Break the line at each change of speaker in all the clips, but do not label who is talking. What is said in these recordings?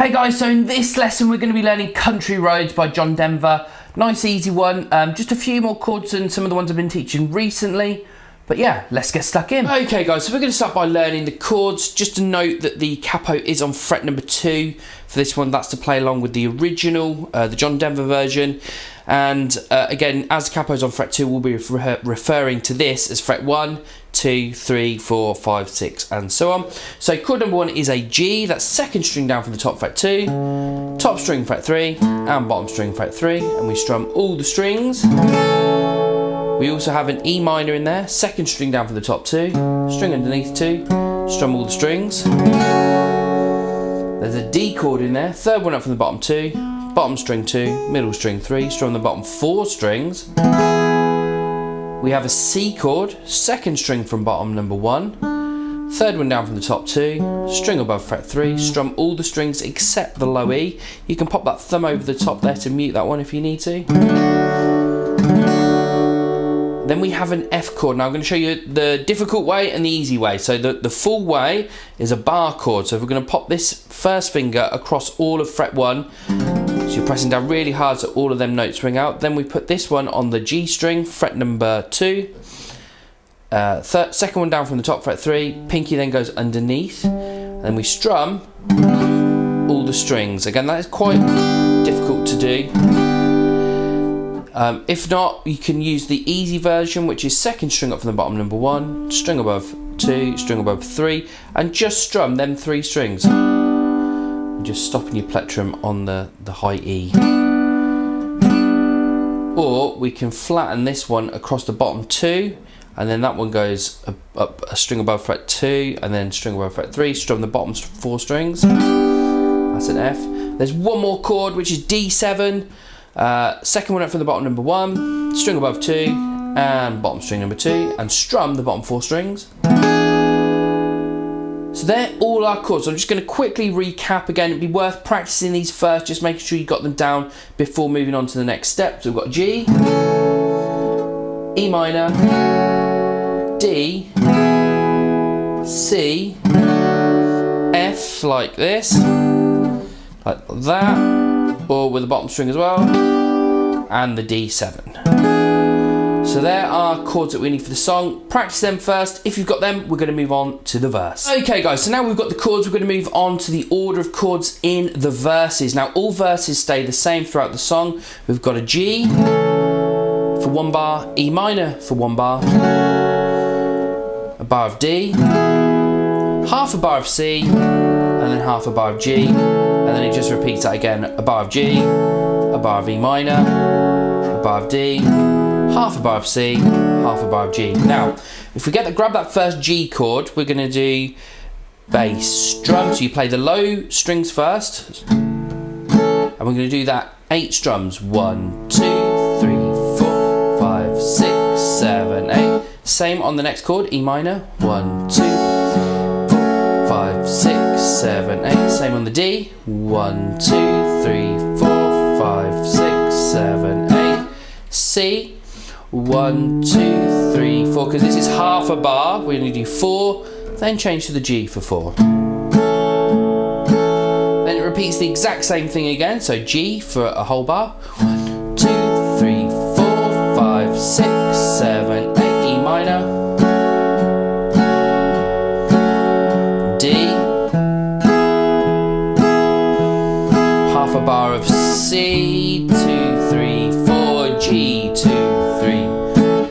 Hey guys, so in this lesson we're going to be learning Country Roads by John Denver. Nice easy one, just a few more chords than some of the ones I've been teaching recently. But yeah, let's get stuck in. Okay guys, so we're going to start by learning the chords. Just to note that the capo is on fret number 2 for this one. That's to play along with the original, the John Denver version. And again, as the capo is on fret 2, we'll be referring to this as fret 1, 2, 3, 4, 5, 6 and so on. So chord number 1 is a G, that's second string down from the top, fret 2, top string fret 3 and bottom string fret 3, and we strum all the strings. We also have an E minor in there, second string down from the top 2, string underneath 2, strum all the strings. There's a D chord in there, third one up from the bottom 2, bottom string 2, middle string 3, strum the bottom 4 strings. We have a C chord, second string from bottom number 1, third one down from the top 2, string above fret 3, strum all the strings except the low E. You can pop that thumb over the top there to mute that one if you need to. Then we have an F chord. Now I'm going to show you the difficult way and the easy way. So the full way is a bar chord. So if we're going to pop this first finger across all of fret 1, so you're pressing down really hard so all of them notes ring out. Then we put this one on the G string, fret number 2. Second one down from the top, fret 3. Pinky then goes underneath. Then we strum all the strings. Again, that is quite difficult to do. If not, you can use the easy version, which is second string up from the bottom number 1, string above 2, string above 3, and just strum them 3 strings. And just stopping your plectrum on the high E. Or we can flatten this one across the bottom 2, and then that one goes up a string above fret 2, and then string above fret 3, strum the bottom 4 strings. That's an F. There's one more chord, which is D7. Second one up from the bottom number 1, string above 2 and bottom string number 2, and strum the bottom 4 strings. So they're all our chords. So I'm just going to quickly recap again. It'd be worth practicing these first, just making sure you got them down before moving on to the next step. So we've got G, E minor, D, C, F like this, like that, or with the bottom string as well, and the D7. So there are chords that we need for the song. Practice them first. If you've got them, we're going to move on to the verse. Okay guys, so now we've got the chords, we're going to move on to the order of chords in the verses. Now all verses stay the same throughout the song. We've got a G for 1 bar, E minor for 1 bar, a bar of D, half a bar of C, and then half a bar of G. And then it just repeats that again, a bar of G, a bar of E minor, a bar of D, half a bar of C, half a bar of G. Now, if we grab that first G chord, we're going to do bass strum. So you play the low strings first, and we're going to do that 8 strums. 1, 2, 3, 4, 5, 6, 7, 8. Same on the next chord, E minor. 1, 2, 5, 6, 7, 8. Same on the D. 1, 2, 3, 4, 5, 6, 7, 8. C. 1, 2, 3, 4. Because this is half a bar, we're going to do 4. Then change to the G for 4. Then it repeats the exact same thing again. So G for a whole bar. 1, 2, 3, 4, 5, 6, 7, 8. E minor. Half a bar of C, 2, 3, 4, G, 2, 3.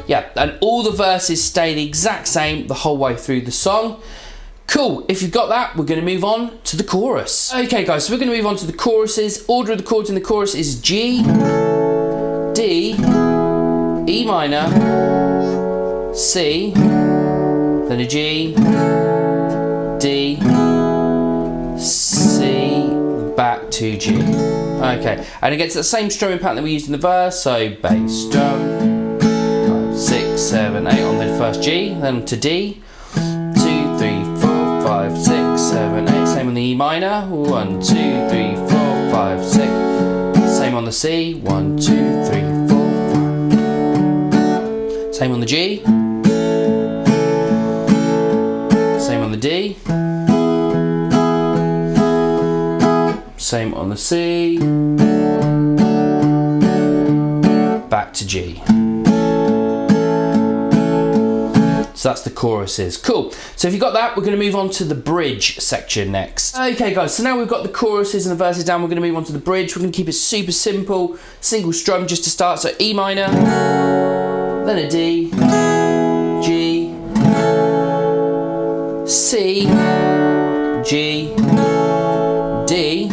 Yeah, and all the verses stay the exact same the whole way through the song. Cool, if you've got that, we're going to move on to the chorus. Okay guys, so we're going to move on to the choruses. Order of the chords in the chorus is G, D, E minor, C, then a G, D, C, back to G. Okay, and it gets the same strumming pattern that we used in the verse, so bass strum, 5, 6, 7, 8 on the first G, then to D, 2, 3, 4, 5, 6, 7, 8, same on the E minor, 1, 2, 3, 4, 5, 6, same on the C, 1, 2, 3, 4, 5, same on the G, same on the D, Same on the C. Back to G. So that's the choruses. Cool. So if you got that, we're going to move on to the bridge section next. Okay guys, so now we've got the choruses and the verses down, we're going to move on to the bridge. We're going to keep it super simple, single strum just to start. So E minor, then a D, G, C, G, D,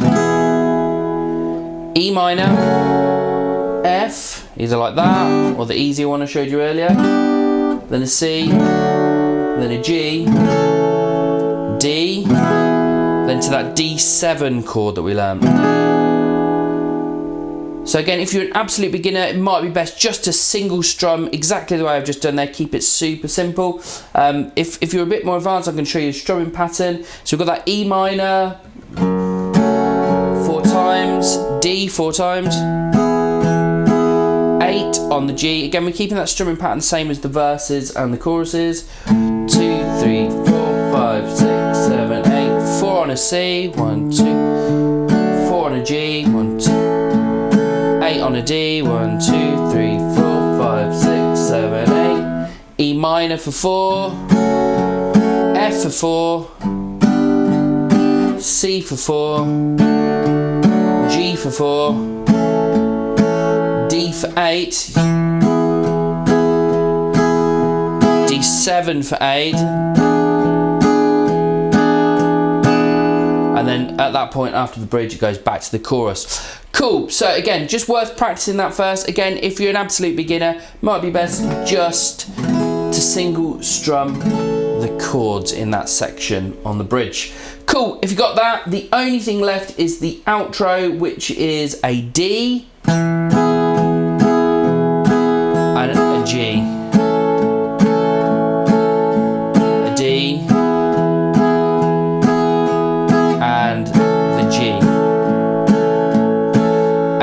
E minor, F, either like that, or the easier one I showed you earlier, then a C, then a G, D, then to that D7 chord that we learned. So again, if you're an absolute beginner, it might be best just to single strum exactly the way I've just done there. Keep it super simple. If you're a bit more advanced, I can show you a strumming pattern. So we've got that E minor 4 times, D 4 times, 8 on the G. Again, we're keeping that strumming pattern the same as the verses and the choruses. 2, 3, 4, 5, 6, 7, 8. 4 on a C, 1, 2. 4 on a G, 1, 2. 8 on a D, 1, 2, 3, 4, 5, 6, 7, 8. E minor for 4. F for 4. C for 4. G for 4. D for 8, D7 for 8, and then at that point after the bridge it goes back to the chorus. Cool, so again, just worth practicing that first. Again, if you're an absolute beginner, might be best just to single strum the chords in that section on the bridge. Cool, if you got that, the only thing left is the outro, which is a D, and a G, a D, and the G.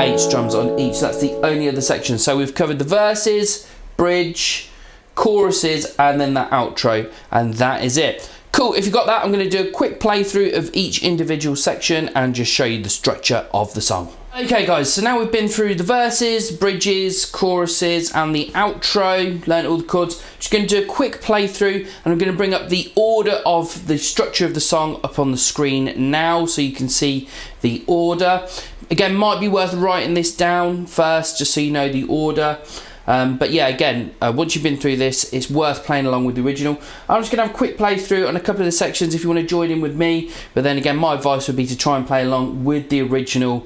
8 strums on each, that's the only other section. So we've covered the verses, bridge, choruses, and then the outro, and that is it. Cool, if you got that, I'm going to do a quick playthrough of each individual section and just show you the structure of the song. Okay guys, so now we've been through the verses, bridges, choruses, and the outro, learned all the chords. Just going to do a quick playthrough, and I'm going to bring up the order of the structure of the song up on the screen now, so you can see the order. Again, might be worth writing this down first, just so you know the order. But yeah, again, once you've been through this, it's worth playing along with the original. I'm just going to have a quick playthrough on a couple of the sections if you want to join in with me. But then again, my advice would be to try and play along with the original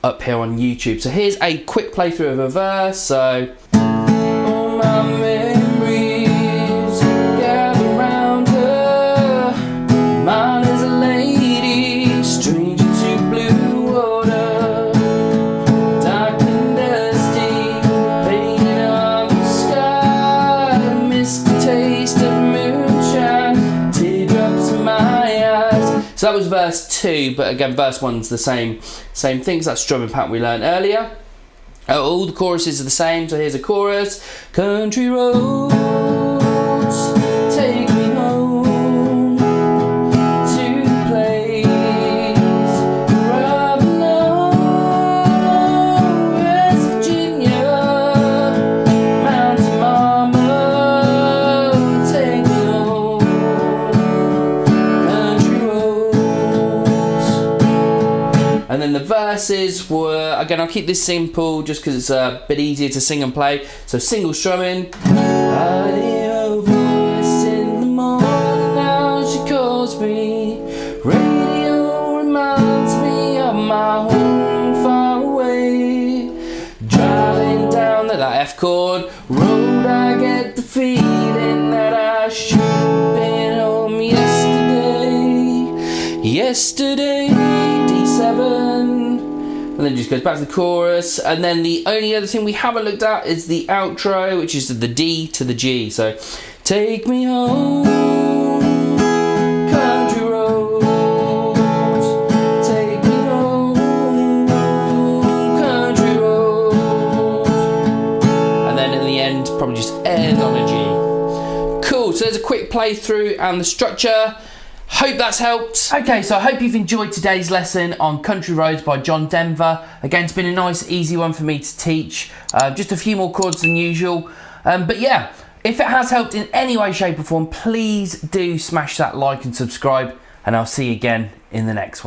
up here on YouTube. So here's a quick playthrough of a verse. So, all my memories gather round her. Mine is a lady, stranger to blue water. Dark and dusty, painted on the sky. Missed the taste of moonshine, teardrops in my eyes. So that was verse 2, but again, verse 1's the same things, that strumming pattern we learned earlier. All the choruses are the same, so here's a chorus. Country roads, take me home to the place where I belong, West Virginia, Mountain Mama, take me home, country roads. And then the verses were, again, I'll keep this simple just because it's a bit easier to sing and play. So single strumming. I hear her voice in the morning, now she calls me. Radio reminds me of my home far away. Driving down that F chord road, I get the feeling that I should have been home yesterday, D7. And then it just goes back to the chorus. And then the only other thing we haven't looked at is the outro, which is the D to the G. So, take me home, country roads, take me home, country roads. And then in the end, probably just end on a G. Cool, so there's a quick playthrough and the structure. Hope that's helped. Okay, so I hope you've enjoyed today's lesson on Country Roads by John Denver. Again, it's been a nice, easy one for me to teach. Just a few more chords than usual. But yeah, if it has helped in any way, shape or form, please do smash that like and subscribe. And I'll see you again in the next one.